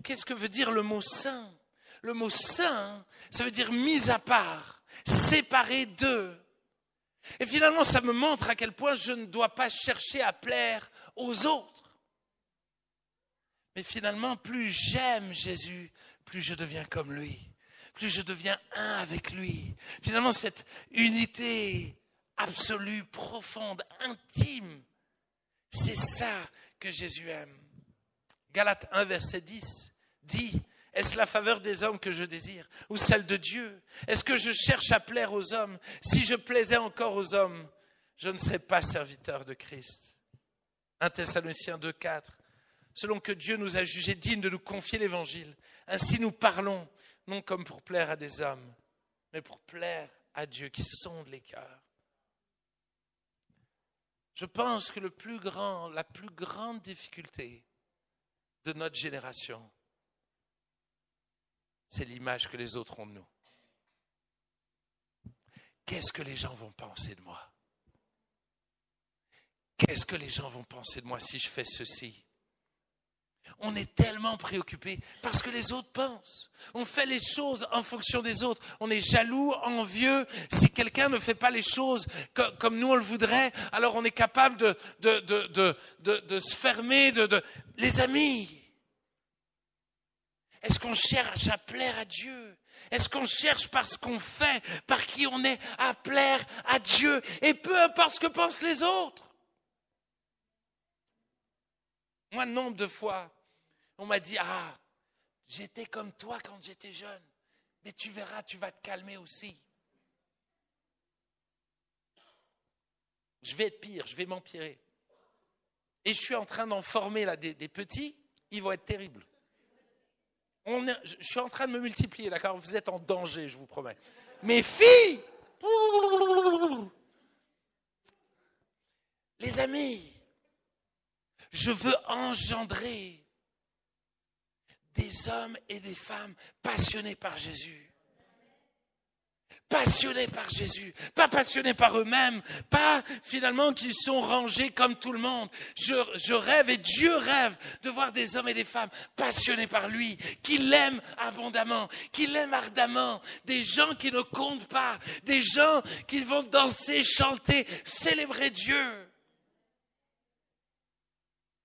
Qu'est-ce que veut dire le mot saint? Le mot saint, ça veut dire mis à part, séparé d'eux. Et finalement, ça me montre à quel point je ne dois pas chercher à plaire aux autres. Mais finalement, plus j'aime Jésus, plus je deviens comme lui. Plus je deviens un avec lui. Finalement, cette unité absolue, profonde, intime, c'est ça que Jésus aime. Galates 1, verset 10 dit « Est-ce la faveur des hommes que je désire ou celle de Dieu? Est-ce que je cherche à plaire aux hommes? Si je plaisais encore aux hommes, je ne serais pas serviteur de Christ. » 1 Thessaloniciens 2, 4. Selon que Dieu nous a jugés dignes de nous confier l'évangile, ainsi nous parlons, non comme pour plaire à des hommes, mais pour plaire à Dieu qui sonde les cœurs. Je pense que la plus grande difficulté de notre génération, c'est l'image que les autres ont de nous. Qu'est-ce que les gens vont penser de moi? Qu'est-ce que les gens vont penser de moi si je fais ceci? On est tellement préoccupé parce que les autres pensent. On fait les choses en fonction des autres. On est jaloux, envieux. Si quelqu'un ne fait pas les choses comme nous on le voudrait, alors on est capable de se fermer. Les amis, est-ce qu'on cherche à plaire à Dieu? Est-ce qu'on cherche par ce qu'on fait, par qui on est, à plaire à Dieu? Et peu importe ce que pensent les autres. Moi, nombre de fois, on m'a dit « Ah, j'étais comme toi quand j'étais jeune, mais tu verras, tu vas te calmer aussi. » Je vais être pire, je vais m'empirer. Et je suis en train d'en former là, des petits, ils vont être terribles. Je suis en train de me multiplier, d'accord? Vous êtes en danger, je vous promets. Mes filles, les amis, je veux engendrer des hommes et des femmes passionnés par Jésus. passionnés par Jésus, pas passionnés par eux-mêmes, pas finalement qu'ils sont rangés comme tout le monde. Je rêve et Dieu rêve de voir des hommes et des femmes passionnés par lui, qui l'aiment abondamment, qui l'aiment ardemment, des gens qui ne comptent pas, des gens qui vont danser, chanter, célébrer Dieu.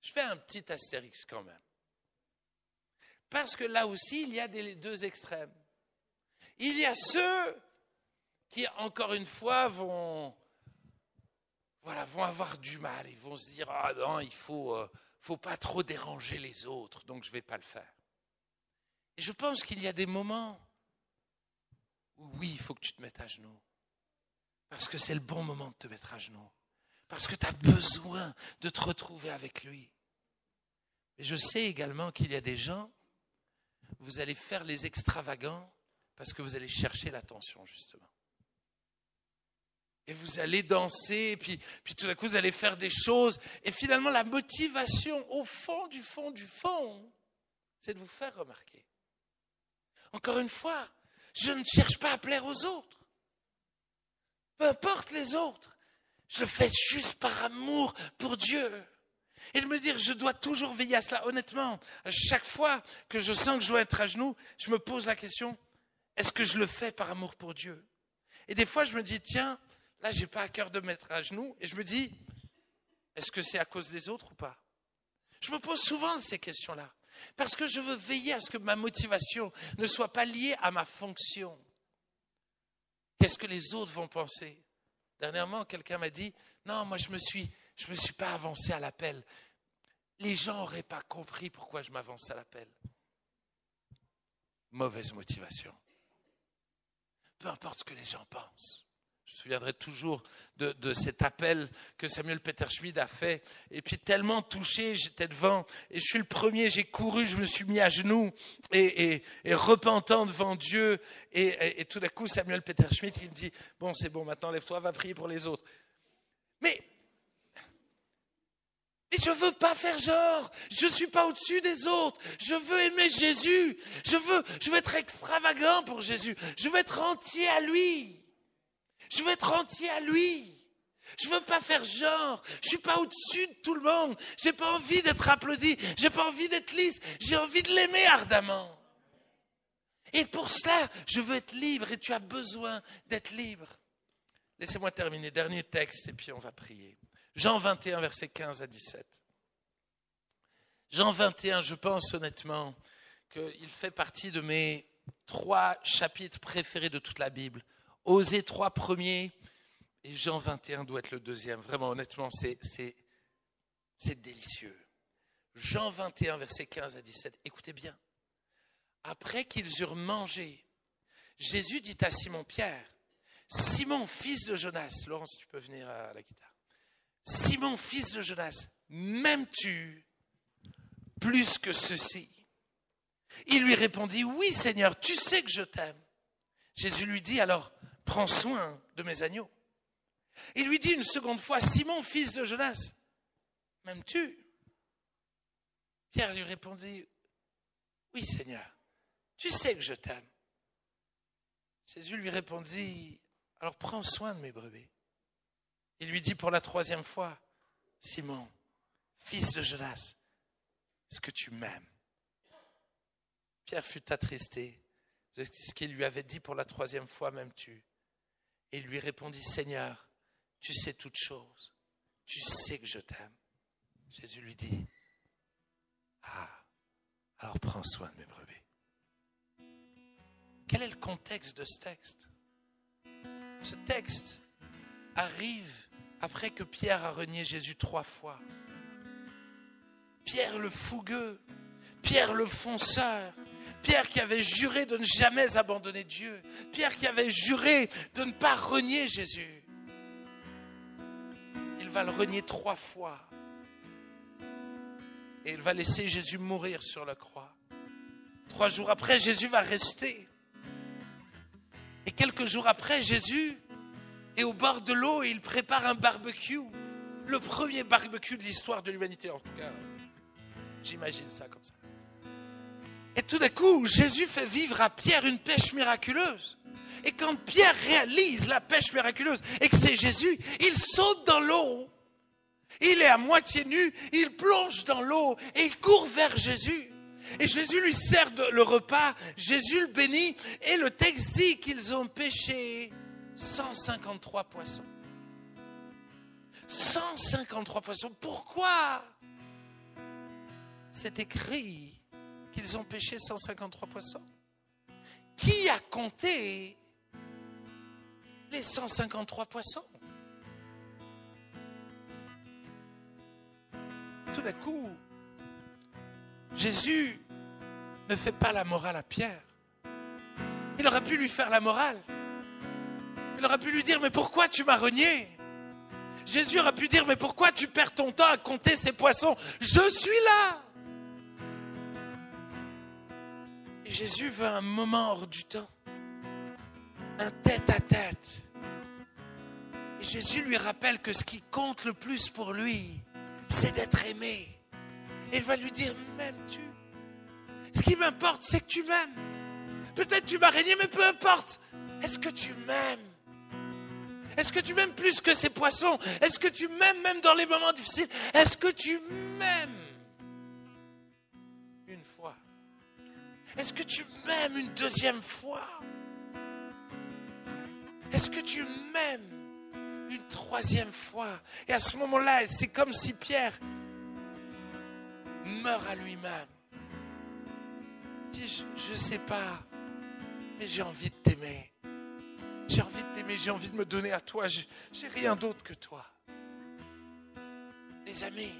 Je fais un petit astérix quand même. Parce que là aussi, il y a les deux extrêmes. Il y a ceux qui, encore une fois, vont avoir du mal. Ils vont se dire, ah non, il faut pas trop déranger les autres, donc je ne vais pas le faire. Et je pense qu'il y a des moments où oui, il faut que tu te mettes à genoux. Parce que c'est le bon moment de te mettre à genoux. Parce que tu as besoin de te retrouver avec lui. Mais je sais également qu'il y a des gens, vous allez faire les extravagants parce que vous allez chercher l'attention, justement. Et vous allez danser, et puis tout d'un coup, vous allez faire des choses. Et finalement, la motivation, au fond, c'est de vous faire remarquer. Encore une fois, je ne cherche pas à plaire aux autres. Peu importe les autres. Je le fais juste par amour pour Dieu. Et de me dire, je dois toujours veiller à cela. Honnêtement, à chaque fois que je sens que je dois être à genoux, je me pose la question, est-ce que je le fais par amour pour Dieu? Et des fois, je me dis, tiens, là, je n'ai pas à cœur de me mettre à genoux. Et je me dis, est-ce que c'est à cause des autres ou pas? Je me pose souvent ces questions-là. Parce que je veux veiller à ce que ma motivation ne soit pas liée à ma fonction. Qu'est-ce que les autres vont penser? Dernièrement, quelqu'un m'a dit, non, moi, je me suis pas avancé à l'appel. Les gens n'auraient pas compris pourquoi je m'avance à l'appel. Mauvaise motivation. Peu importe ce que les gens pensent. Je me souviendrai toujours de cet appel que Samuel Peter Schmid a fait. Et puis tellement touché, j'étais devant. Et je suis le premier, j'ai couru, je me suis mis à genoux et repentant devant Dieu. Et tout d'un coup, Samuel Peter Schmid, il me dit, bon, c'est bon, maintenant lève-toi, va prier pour les autres. Mais je ne veux pas faire genre, je ne suis pas au-dessus des autres, je veux aimer Jésus, je veux être extravagant pour Jésus, je veux être entier à lui, je veux être entier à lui, je ne veux pas faire genre, je ne suis pas au-dessus de tout le monde, je n'ai pas envie d'être applaudi, je n'ai pas envie d'être lisse, j'ai envie de l'aimer ardemment. Et pour cela, je veux être libre et tu as besoin d'être libre. Laissez-moi terminer, dernier texte et puis on va prier. Jean 21, versets 15 à 17. Jean 21, je pense honnêtement qu'il fait partie de mes 3 chapitres préférés de toute la Bible. Osée 3 premiers et Jean 21 doit être le deuxième. Vraiment, honnêtement, c'est délicieux. Jean 21, versets 15 à 17. Écoutez bien. Après qu'ils eurent mangé, Jésus dit à Simon-Pierre, Simon, fils de Jonas, Laurence, tu peux venir à la guitare. Simon, fils de Jonas, m'aimes-tu plus que ceci? Il lui répondit, oui Seigneur, tu sais que je t'aime. Jésus lui dit, alors prends soin de mes agneaux. Il lui dit une seconde fois, Simon, fils de Jonas, m'aimes-tu? Pierre lui répondit, oui Seigneur, tu sais que je t'aime. Jésus lui répondit, alors prends soin de mes brebis. Il lui dit pour la 3e fois, Simon, fils de Jonas, est-ce que tu m'aimes? Pierre fut attristé de ce qu'il lui avait dit pour la 3e fois, m'aimes-tu? Et il lui répondit, Seigneur, tu sais toutes choses, tu sais que je t'aime. Jésus lui dit, alors prends soin de mes brebis. Quel est le contexte de ce texte? Ce texte arrive après que Pierre a renié Jésus 3 fois. Pierre le fougueux, Pierre le fonceur, Pierre qui avait juré de ne jamais abandonner Dieu, Pierre qui avait juré de ne pas renier Jésus. Il va le renier 3 fois. Et il va laisser Jésus mourir sur la croix. 3 jours après, Jésus va rester. Et quelques jours après, Jésus est au bord de l'eau et il prépare un barbecue. Le premier barbecue de l'histoire de l'humanité, en tout cas. J'imagine ça comme ça. Et tout d'un coup, Jésus fait vivre à Pierre une pêche miraculeuse. Et quand Pierre réalise la pêche miraculeuse et que c'est Jésus, il saute dans l'eau. Il est à moitié nu, il plonge dans l'eau et il court vers Jésus. Et Jésus lui sert le repas, Jésus le bénit et le texte dit qu'ils ont pêché 153 poissons. 153 poissons. Pourquoi c'est écrit qu'ils ont pêché 153 poissons? Qui a compté les 153 poissons? Tout d'un coup, Jésus ne fait pas la morale à Pierre. Il aurait pu lui faire la morale. Il aurait pu lui dire, mais pourquoi tu m'as renié? Jésus aurait pu dire, mais pourquoi tu perds ton temps à compter ces poissons? Je suis là. Et Jésus veut un moment hors du temps. Un tête-à-tête. Et Jésus lui rappelle que ce qui compte le plus pour lui, c'est d'être aimé. Et il va lui dire, m'aimes-tu? Ce qui m'importe, c'est que tu m'aimes. Peut-être tu m'as régné, mais peu importe. Est-ce que tu m'aimes? Est-ce que tu m'aimes plus que ces poissons? Est-ce que tu m'aimes même dans les moments difficiles? Est-ce que tu m'aimes une fois? Est-ce que tu m'aimes une deuxième fois? Est-ce que tu m'aimes une troisième fois? Et à ce moment-là, c'est comme si Pierre meurt à lui-même. Il dit, je ne sais pas, mais j'ai envie de t'aimer. J'ai envie de t'aimer, j'ai envie de me donner à toi. J'ai rien d'autre que toi. Les amis,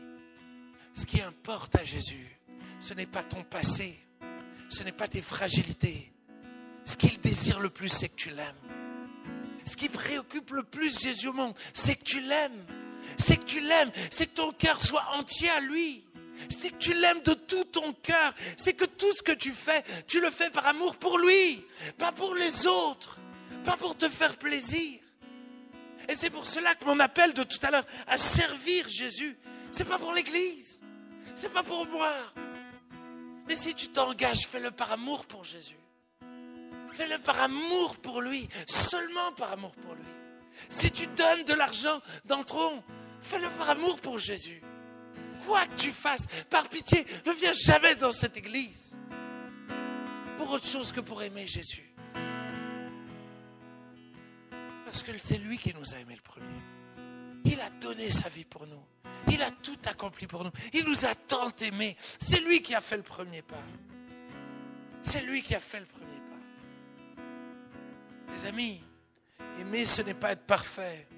ce qui importe à Jésus, ce n'est pas ton passé, ce n'est pas tes fragilités. Ce qu'il désire le plus, c'est que tu l'aimes. Ce qui préoccupe le plus Jésus au monde, c'est que tu l'aimes. C'est que tu l'aimes, c'est que ton cœur soit entier à lui. C'est que tu l'aimes de tout ton cœur. C'est que tout ce que tu fais, tu le fais par amour pour lui, pas pour les autres. Pas pour te faire plaisir. Et c'est pour cela que mon appel de tout à l'heure à servir Jésus, c'est pas pour l'église, c'est pas pour moi. Mais si tu t'engages, fais-le par amour pour Jésus. Fais-le par amour pour lui, seulement par amour pour lui. Si tu donnes de l'argent dans le tronc, fais-le par amour pour Jésus. Quoi que tu fasses, par pitié, ne viens jamais dans cette église pour autre chose que pour aimer Jésus. Parce que c'est lui qui nous a aimés le premier. Il a donné sa vie pour nous. Il a tout accompli pour nous. Il nous a tant aimés. C'est lui qui a fait le premier pas. C'est lui qui a fait le premier pas. Les amis, aimer, ce n'est pas être parfait.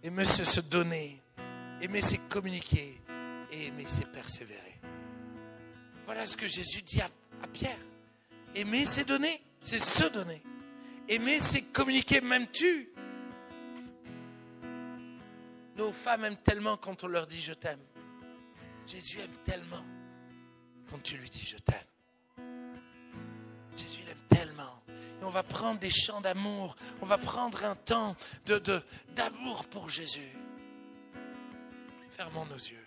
Aimer, c'est se donner. Aimer, c'est communiquer. Et aimer, c'est persévérer. Voilà ce que Jésus dit à Pierre. Aimer, c'est donner. C'est se donner. Aimer, c'est communiquer, m'aimes-tu? Nos femmes aiment tellement quand on leur dit je t'aime. Jésus aime tellement quand tu lui dis je t'aime. Jésus l'aime tellement. Et on va prendre des chants d'amour. On va prendre un temps d'amour pour Jésus. Fermons nos yeux.